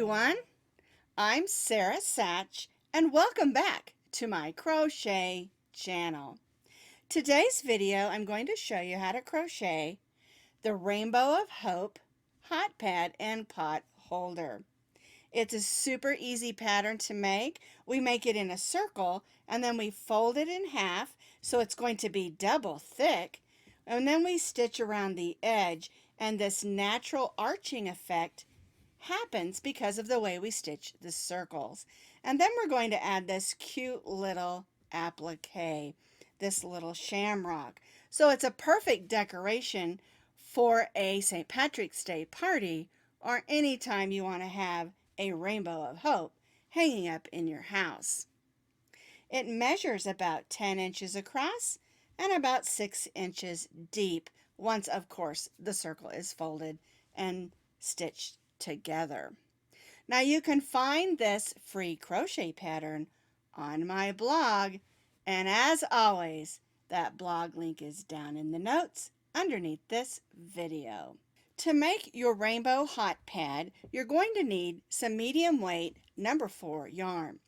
everyone, I'm Sara SAch and welcome back to my crochet channel. Today's video I'm going to show you how to crochet the Rainbow of Hope hot pad and pot holder. It's a super easy pattern to make. We make it in a circle and then we fold it in half so it's going to be double thick, and then we stitch around the edge, and this natural arching effect happens because of the way we stitch the circles. And then we're going to add this cute little applique, this little shamrock. So it's a perfect decoration for a St. Patrick's Day party or any time you want to have a rainbow of hope hanging up in your house. It measures about 10 inches across and about 6 inches deep once, of course, the circle is folded and stitched together. Now you can find this free crochet pattern on my blog, and as always, that blog link is down in the notes underneath this video. To make your rainbow hot pad, you're going to need some medium weight number 4 yarn.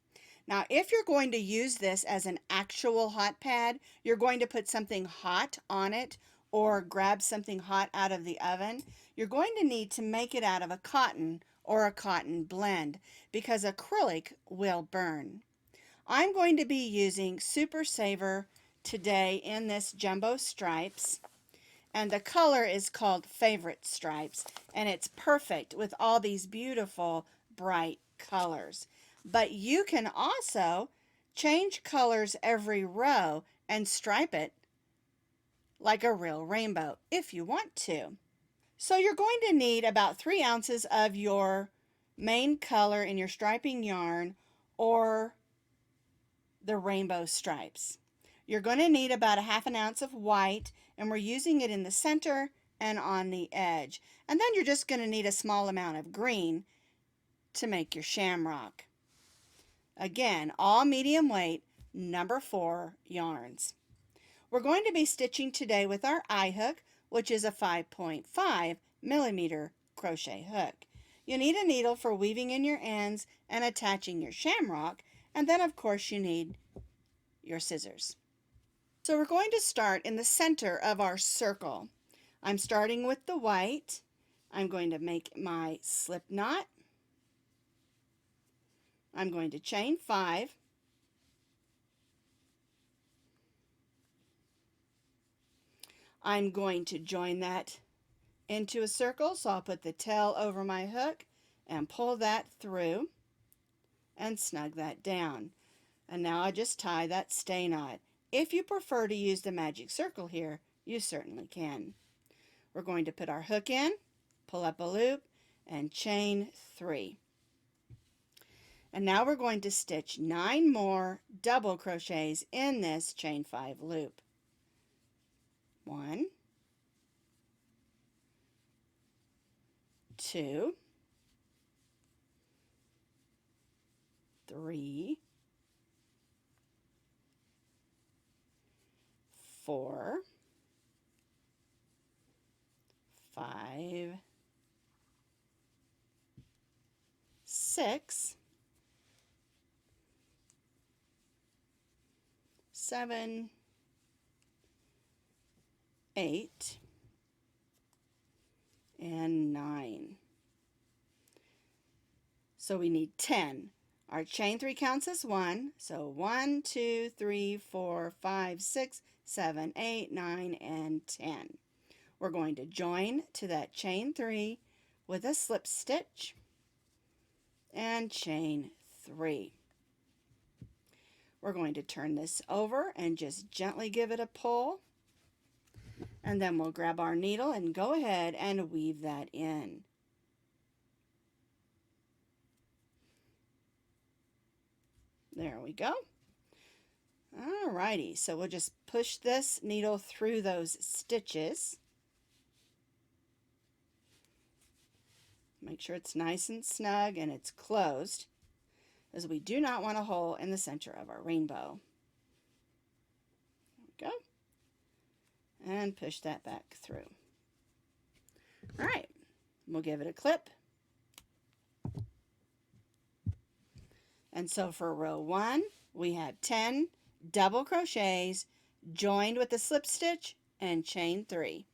Now, if you're going to use this as an actual hot pad, you're going to put something hot on it or grab something hot out of the oven, you're going to need to make it out of a cotton or a cotton blend because acrylic will burn. I'm going to be using Super Saver today in this jumbo stripes, and the color is called Favorite Stripes, and it's perfect with all these beautiful bright colors. But you can also change colors every row and stripe it like a real rainbow if you want to. So you're going to need about 3 ounces of your main color in your striping yarn or the rainbow stripes. You're going to need about a ½ ounce of white, and we're using it in the center and on the edge. And then you're just going to need a small amount of green to make your shamrock. Again, all medium weight number 4 yarns. We're going to be stitching today with our eye hook, which is a 5.5 millimeter crochet hook. You need a needle for weaving in your ends and attaching your shamrock, and then of course you need your scissors. So we're going to start in the center of our circle. I'm starting with the white. I'm going to make my slip knot. I'm going to chain 5. I'm going to join that into a circle, so I'll put the tail over my hook and pull that through and snug that down. And now I just tie that stay knot. If you prefer to use the magic circle here, you certainly can. We're going to put our hook in, pull up a loop, and chain 3. And now we're going to stitch 9 more double crochets in this chain 5 loop. 1, 2, 3, 4, 5, 6, 7, 8, and 9. So we need 10. Our chain 3 counts as 1. So 1, 2, 3, 4, 5, 6, 7, 8, 9, and 10. We're going to join to that chain 3 with a slip stitch and chain 3. We're going to turn this over and just gently give it a pull. And then we'll grab our needle and go ahead and weave that in. There we go. Alrighty, so we'll just push this needle through those stitches. Make sure it's nice and snug and it's closed, as we do not want a hole in the center of our rainbow. There we go. And push that back through. All right, we'll give it a clip. And so for row 1, we have 10 double crochets joined with a slip stitch and chain 3.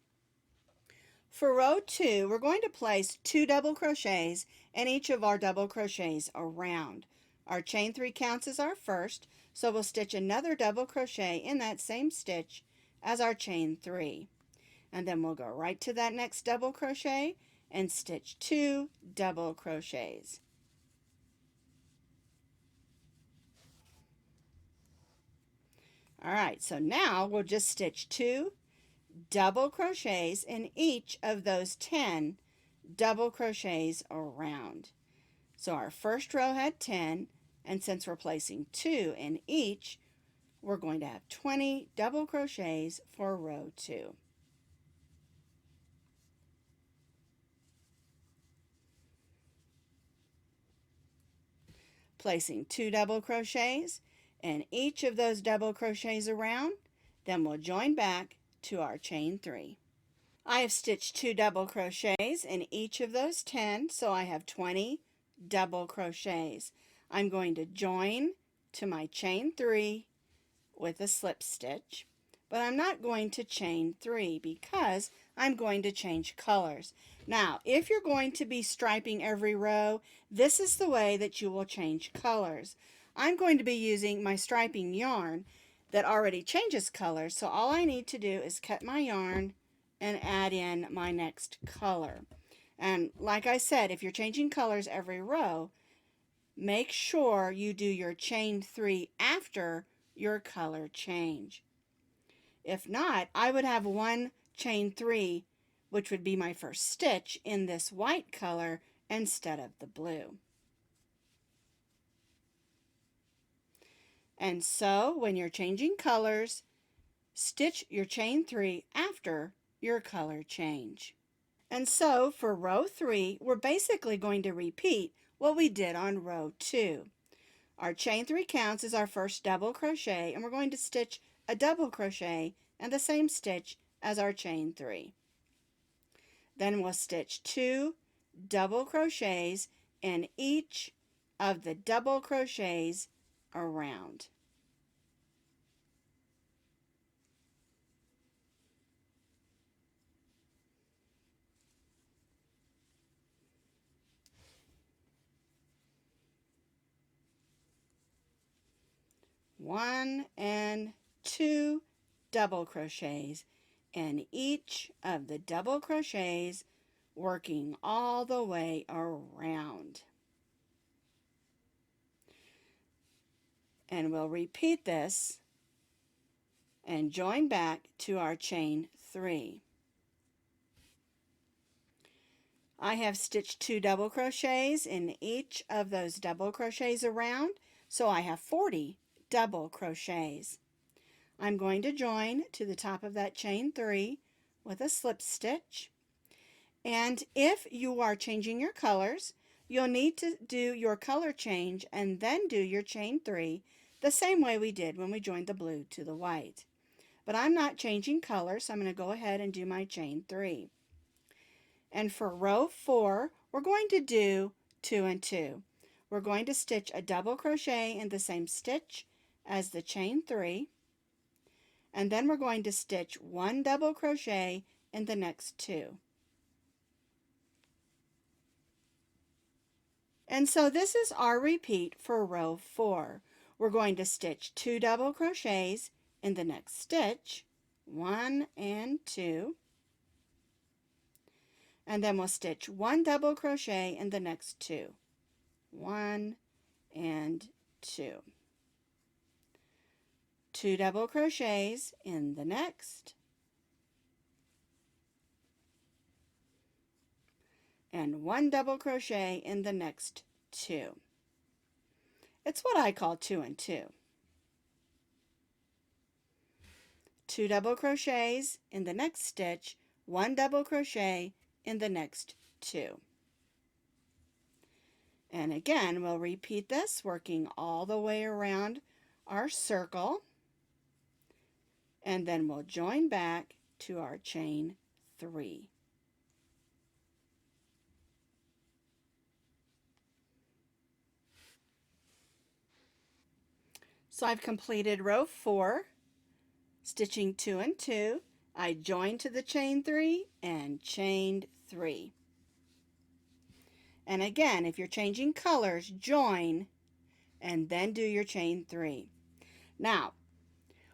For row 2, we're going to place 2 double crochets in each of our double crochets around. Our chain 3 counts as our first, so we'll stitch another double crochet in that same stitch as our chain 3. And then we'll go right to that next double crochet and stitch 2 double crochets. Alright, so now we'll just stitch 2 double crochets in each of those 10 double crochets around. So our first row had 10, and since we're placing 2 in each, we're going to have 20 double crochets for row 2. Placing 2 double crochets in each of those double crochets around, then we'll join back to our chain 3. I have stitched 2 double crochets in each of those 10, so I have 20 double crochets. I'm going to join to my chain 3 with a slip stitch, but I'm not going to chain 3 because I'm going to change colors. Now, if you're going to be striping every row, this is the way that you will change colors. I'm going to be using my striping yarn that already changes colors, so all I need to do is cut my yarn and add in my next color. And like I said, if you're changing colors every row, make sure you do your chain 3 after your color change. If not, I would have one chain 3, which would be my first stitch, in this white color instead of the blue. And so when you're changing colors, stitch your chain 3 after your color change. And so for row 3, we're basically going to repeat what we did on row 2. Our chain 3 counts as our first double crochet, and we're going to stitch a double crochet in the same stitch as our chain 3. Then we'll stitch 2 double crochets in each of the double crochets around. One and 2 double crochets in each of the double crochets, working all the way around. And we'll repeat this and join back to our chain 3. I have stitched 2 double crochets in each of those double crochets around, so I have 40 double crochets. I'm going to join to the top of that chain 3 with a slip stitch. And if you are changing your colors, you'll need to do your color change and then do your chain 3 the same way we did when we joined the blue to the white. But I'm not changing colors, so I'm going to go ahead and do my chain 3. And for row 4, we're going to do 2 and 2. We're going to stitch a double crochet in the same stitch as the chain 3, and then we're going to stitch 1 double crochet in the next 2. And so this is our repeat for row 4. We're going to stitch 2 double crochets in the next stitch, 1 and 2, and then we'll stitch 1 double crochet in the next 2, 1 and 2. 2 double crochets in the next, and 1 double crochet in the next 2. It's what I call 2 and 2. 2 double crochets in the next stitch, 1 double crochet in the next 2. And again, we'll repeat this, working all the way around our circle, and then we'll join back to our chain 3. So I've completed row 4, stitching 2 and 2. I joined to the chain 3 and chained 3. And again, if you're changing colors, join and then do your chain 3. Now,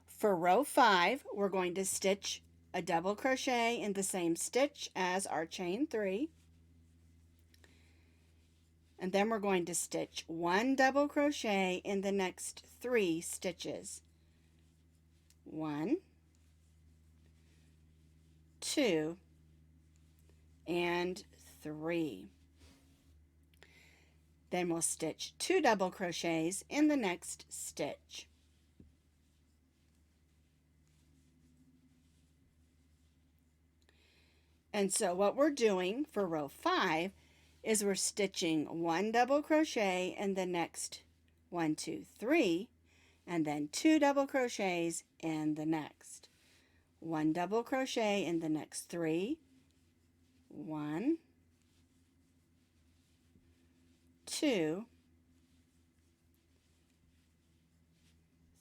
for row 5, we're going to stitch a double crochet in the same stitch as our chain 3. And then we're going to stitch 1 double crochet in the next 3 stitches. 1, 2, and 3. Then we'll stitch 2 double crochets in the next stitch. And so what we're doing for row 5 is we're stitching 1 double crochet in the next 1, 2, 3, and then 2 double crochets in the next. 1 double crochet in the next 3, 1, 2,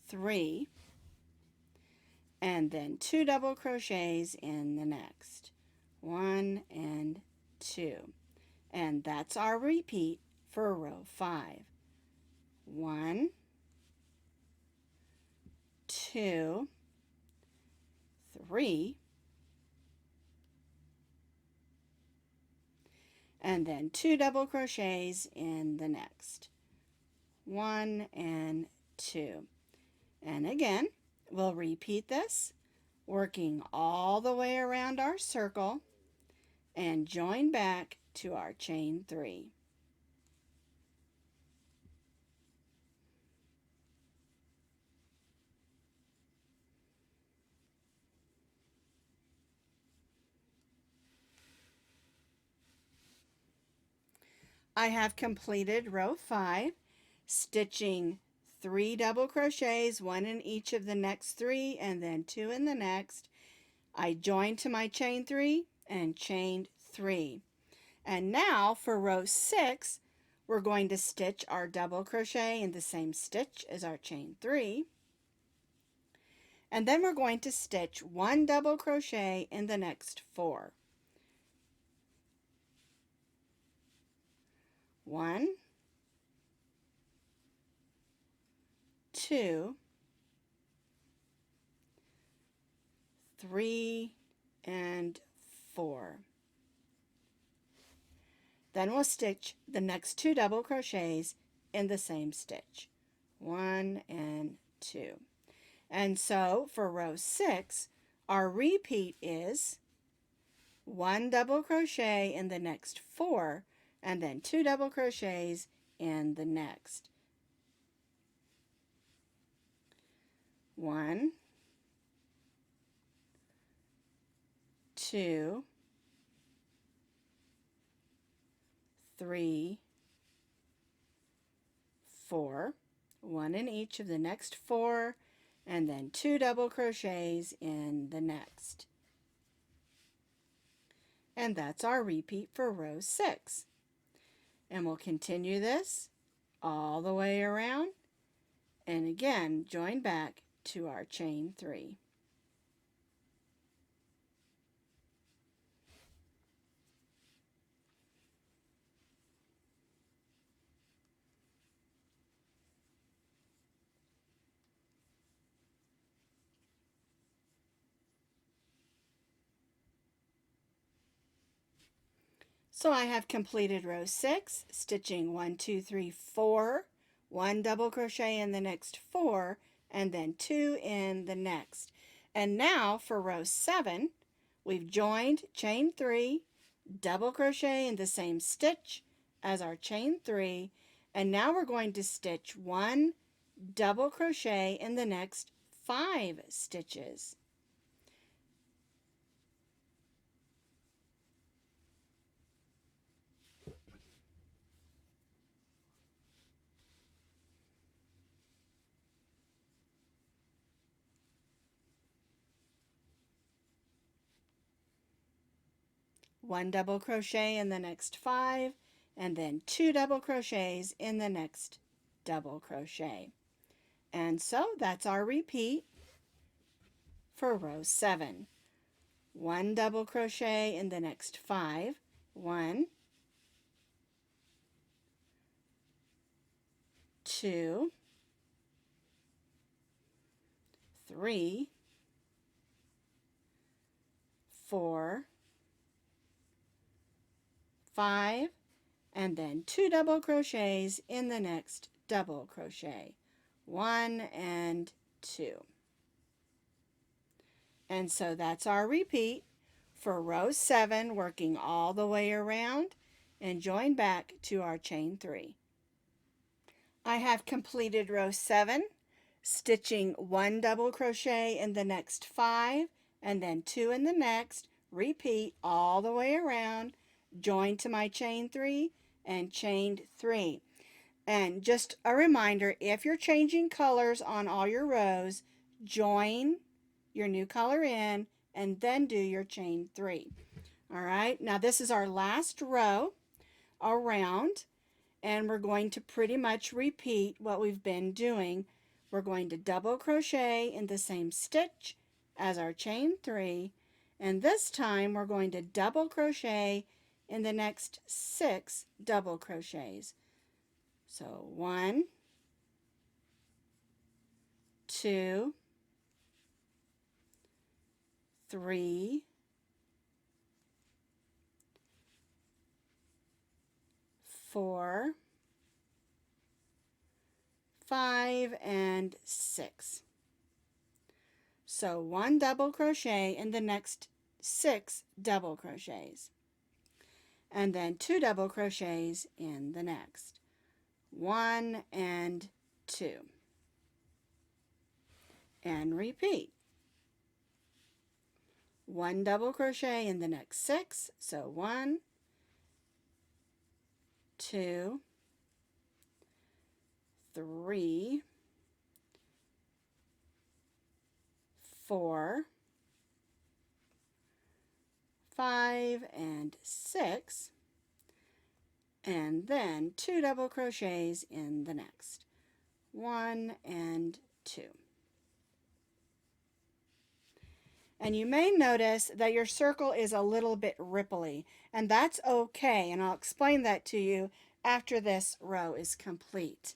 3, and then 2 double crochets in the next. 1 and 2. And that's our repeat for row 5. 1, 2, 3, and then 2 double crochets in the next. 1 and 2. And again, we'll repeat this, working all the way around our circle and join back to our chain 3. I have completed row 5, stitching 3 double crochets, 1 in each of the next 3 and then 2 in the next. I joined to my chain 3 and chained 3. And now for row 6, we're going to stitch our double crochet in the same stitch as our chain 3. And then we're going to stitch 1 double crochet in the next 4. 1, 2, 3, and 4. Then we'll stitch the next 2 double crochets in the same stitch. 1 and 2. And so for row 6, our repeat is 1 double crochet in the next 4 and then 2 double crochets in the next. 1, 2, 3, 4, 1 in each of the next 4, and then 2 double crochets in the next. And that's our repeat for row 6. And we'll continue this all the way around, and again join back to our chain 3. So I have completed row 6, stitching 1, 2, 3, 4, 1 double crochet in the next 4, and then 2 in the next. And now for row 7, we've joined chain 3, double crochet in the same stitch as our chain 3, and now we're going to stitch 1 double crochet in the next 5 stitches. One double crochet in the next 5, and then 2 double crochets in the next double crochet. And so that's our repeat for row 7. 1 double crochet in the next 5. 1, 2, 3, 4, 5, and then 2 double crochets in the next double crochet. 1 and 2. And so that's our repeat for row 7, working all the way around and join back to our chain 3. I have completed row 7, stitching 1 double crochet in the next 5 and then 2 in the next. Repeat all the way around, join to my chain 3 and chain 3. And just a reminder, if you're changing colors on all your rows, join your new color in and then do your chain 3. All right, now this is our last row around, and we're going to pretty much repeat what we've been doing. We're going to double crochet in the same stitch as our chain 3, and this time we're going to double crochet in the next 6 double crochets. So 1, 2, 3, 4, 5, and 6. So 1 double crochet in the next 6 double crochets, and then 2 double crochets in the next. 1 and 2. And repeat. 1 double crochet in the next 6, so 1, 2, 3, 4, 5, and 6, and then 2 double crochets in the next. 1 and 2. And you may notice that your circle is a little bit ripply, and that's okay, and I'll explain that to you after this row is complete.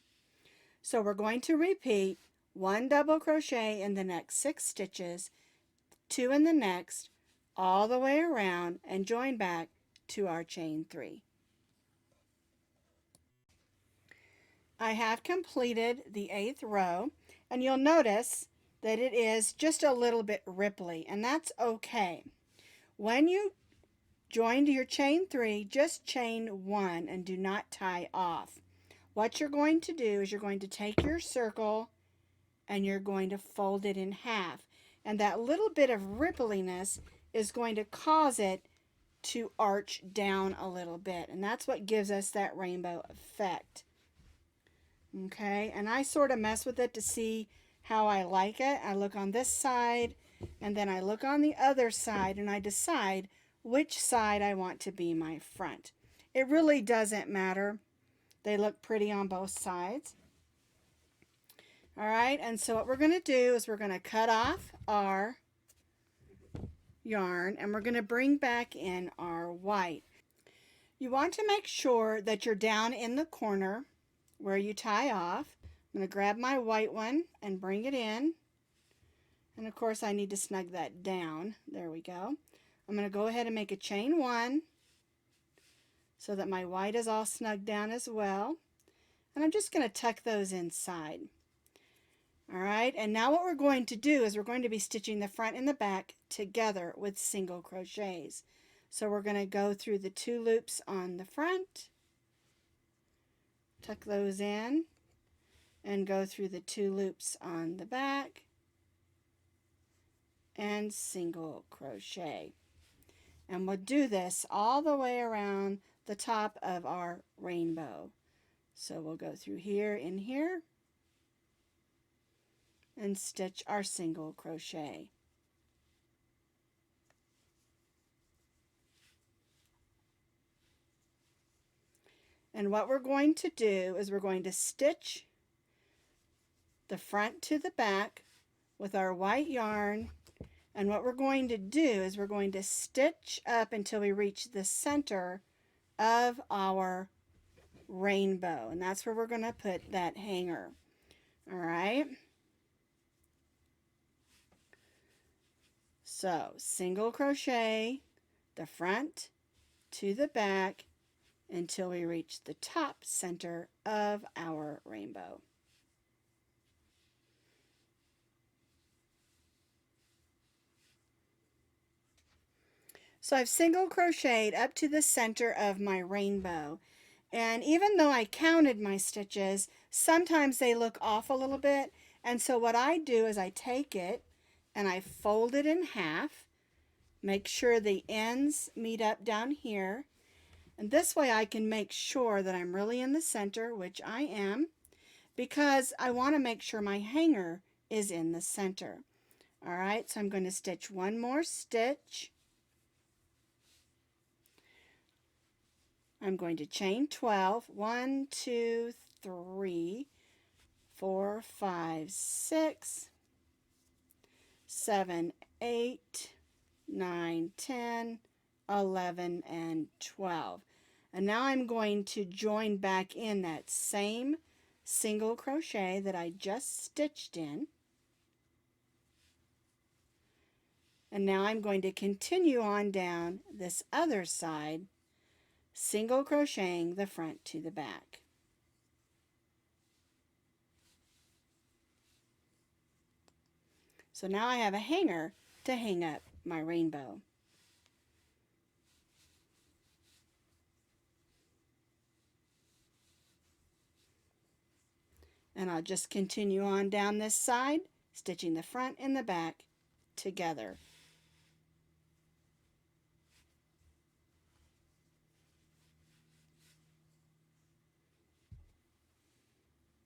So we're going to repeat 1 double crochet in the next 6 stitches, 2 in the next, all the way around, and join back to our chain 3. I have completed the 8th row, and you'll notice that it is just a little bit ripply, and that's okay. When you join to your chain 3, just chain 1 and do not tie off. What you're going to do is you're going to take your circle and you're going to fold it in half, and that little bit of rippliness is going to cause it to arch down a little bit, and that's what gives us that rainbow effect. Okay, and I sort of mess with it to see how I like it. I look on this side and then I look on the other side and I decide which side I want to be my front. It really doesn't matter. They look pretty on both sides. All right, and so what we're going to do is we're going to cut off our yarn and we're going to bring back in our white. You want to make sure that you're down in the corner where you tie off. I'm going to grab my white one and bring it in, and of course I need to snug that down. There we go. I'm going to go ahead and make a chain 1 so that my white is all snug down as well, and I'm just going to tuck those inside. Alright, and now what we're going to do is we're going to be stitching the front and the back together with single crochets. So we're going to go through the 2 loops on the front, tuck those in, and go through the 2 loops on the back and single crochet. And we'll do this all the way around the top of our rainbow. So we'll go through here and here and stitch our single crochet. And what we're going to do is we're going to stitch the front to the back with our white yarn. And what we're going to do is we're going to stitch up until we reach the center of our rainbow. And that's where we're going to put that hanger. All right. So single crochet the front to the back until we reach the top center of our rainbow. So I've single crocheted up to the center of my rainbow, and even though I counted my stitches, sometimes they look off a little bit, and so what I do is I take it and I fold it in half, make sure the ends meet up down here, and this way I can make sure that I'm really in the center, which I am, because I want to make sure my hanger is in the center. All right, so I'm going to stitch one more stitch. I'm going to chain 12. 1, 2, 3, 4, 5, 6, 7, 8, 9, 10, 11, and 12. And now I'm going to join back in that same single crochet that I just stitched in. And now I'm going to continue on down this other side, single crocheting the front to the back. So now I have a hanger to hang up my rainbow. And I'll just continue on down this side, stitching the front and the back together.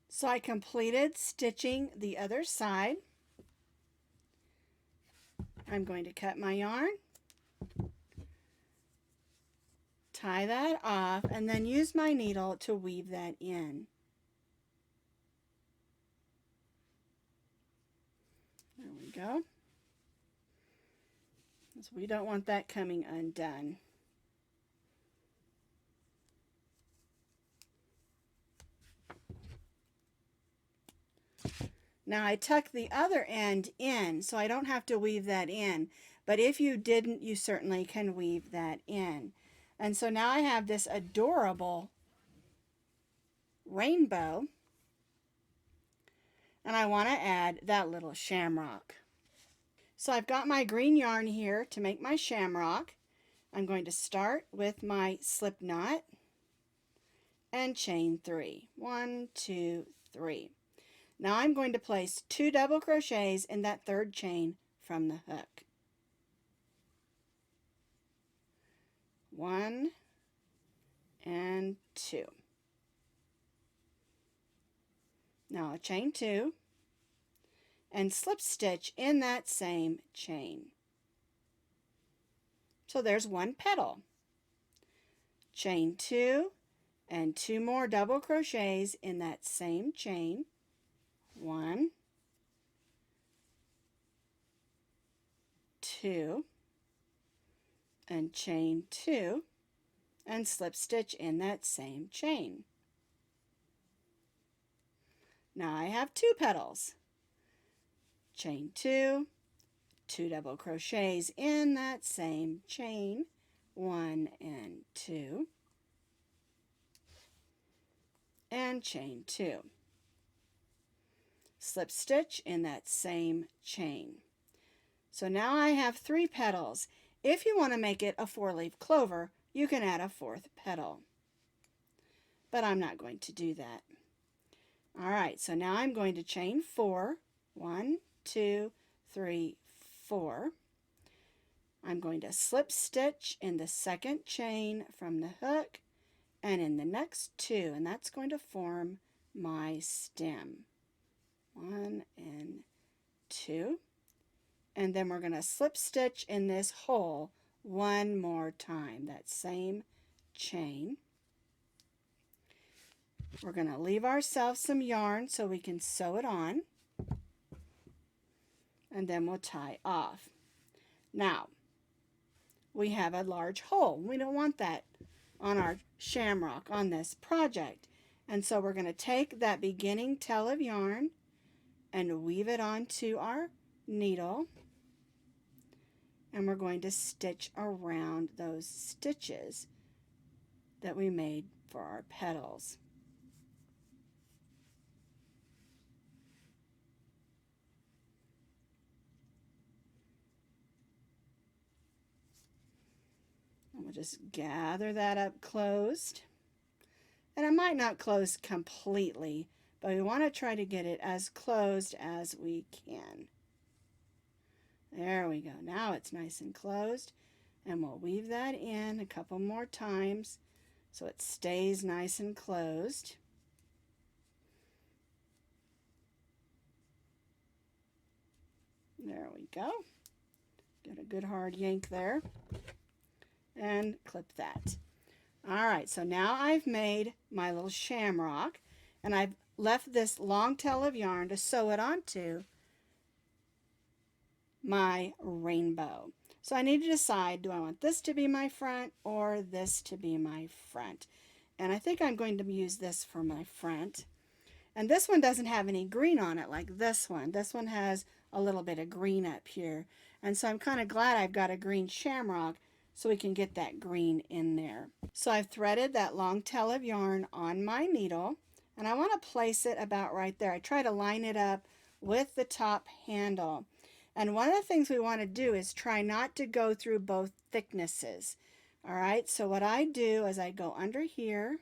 So I completed stitching the other side. I'm going to cut my yarn, tie that off, and then use my needle to weave that in. There we go. So we don't want that coming undone. Now I tuck the other end in so I don't have to weave that in, but if you didn't, you certainly can weave that in. And so now I have this adorable rainbow, and I want to add that little shamrock. So I've got my green yarn here to make my shamrock. I'm going to start with my slip knot and chain 3. 1, 2, 3. Now I'm going to place 2 double crochets in that third chain from the hook. 1 and 2. Now a chain 2 and slip stitch in that same chain. So there's one petal. Chain 2 and 2 more double crochets in that same chain. 1, 2, and chain 2 and slip stitch in that same chain. Now I have 2 petals. Chain 2, 2 double crochets in that same chain. 1 and 2, and chain 2. Slip stitch in that same chain. So now I have 3 petals. If you want to make it a 4-leaf clover, you can add a 4th petal. But I'm not going to do that. All right, so now I'm going to chain 4. 1, 2, 3, 4. I'm going to slip stitch in the second chain from the hook and in the next 2, and that's going to form my stem. 1 and 2, and then we're going to slip stitch in this hole one more time, that same chain. We're going to leave ourselves some yarn so we can sew it on. and then we'll tie off. Now, we have a large hole. We don't want that on our shamrock on this project. And so we're going to take that beginning tail of yarn and weave it onto our needle. And we're going to stitch around those stitches that we made for our petals. And we'll just gather that up closed. And it might not close completely, but we want to try to get it as closed as we can. There we go. Now it's nice and closed. And we'll weave that in a couple more times so it stays nice and closed. There we go. Get a good hard yank there. And clip that. Alright, so now I've made my little shamrock, and I've left this long tail of yarn to sew it onto my rainbow. So I need to decide, do I want this to be my front or this to be my front? And I think I'm going to use this for my front. And this one doesn't have any green on it like this one. This one has a little bit of green up here. And so I'm kind of glad I've got a green shamrock so we can get that green in there. So I've threaded that long tail of yarn on my needle, and I want to place it about right there. I try to line it up with the top handle. And one of the things we want to do is try not to go through both thicknesses. All right, so what I do is I go under here,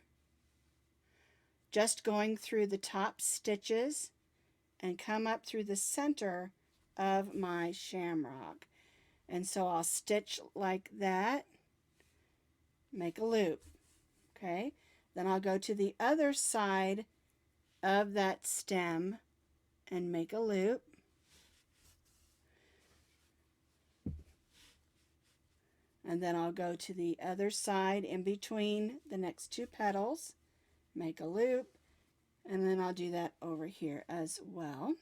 just going through the top stitches, and come up through the center of my shamrock. And so I'll stitch like that, make a loop, okay? Then I'll go to the other side of that stem and make a loop. And then I'll go to the other side in between the next two petals, make a loop, and then I'll do that over here as well.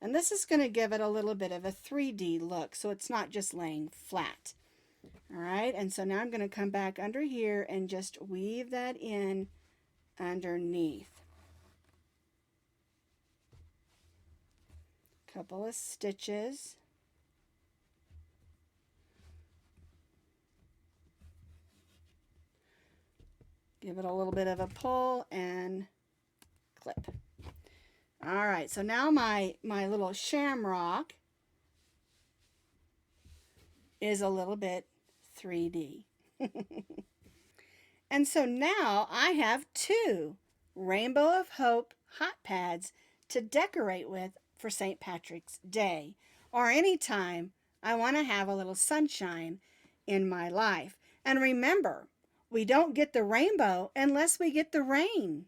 And this is going to give it a little bit of a 3D look, so it's not just laying flat. All right, and so now I'm going to come back under here and just weave that in underneath. Couple of stitches. Give it a little bit of a pull and clip. All right, so now my little shamrock is a little bit 3D. And so now I have two Rainbow of Hope hot pads to decorate with for St. Patrick's Day, or any time I want to have a little sunshine in my life. And remember, we don't get the rainbow unless we get the rain.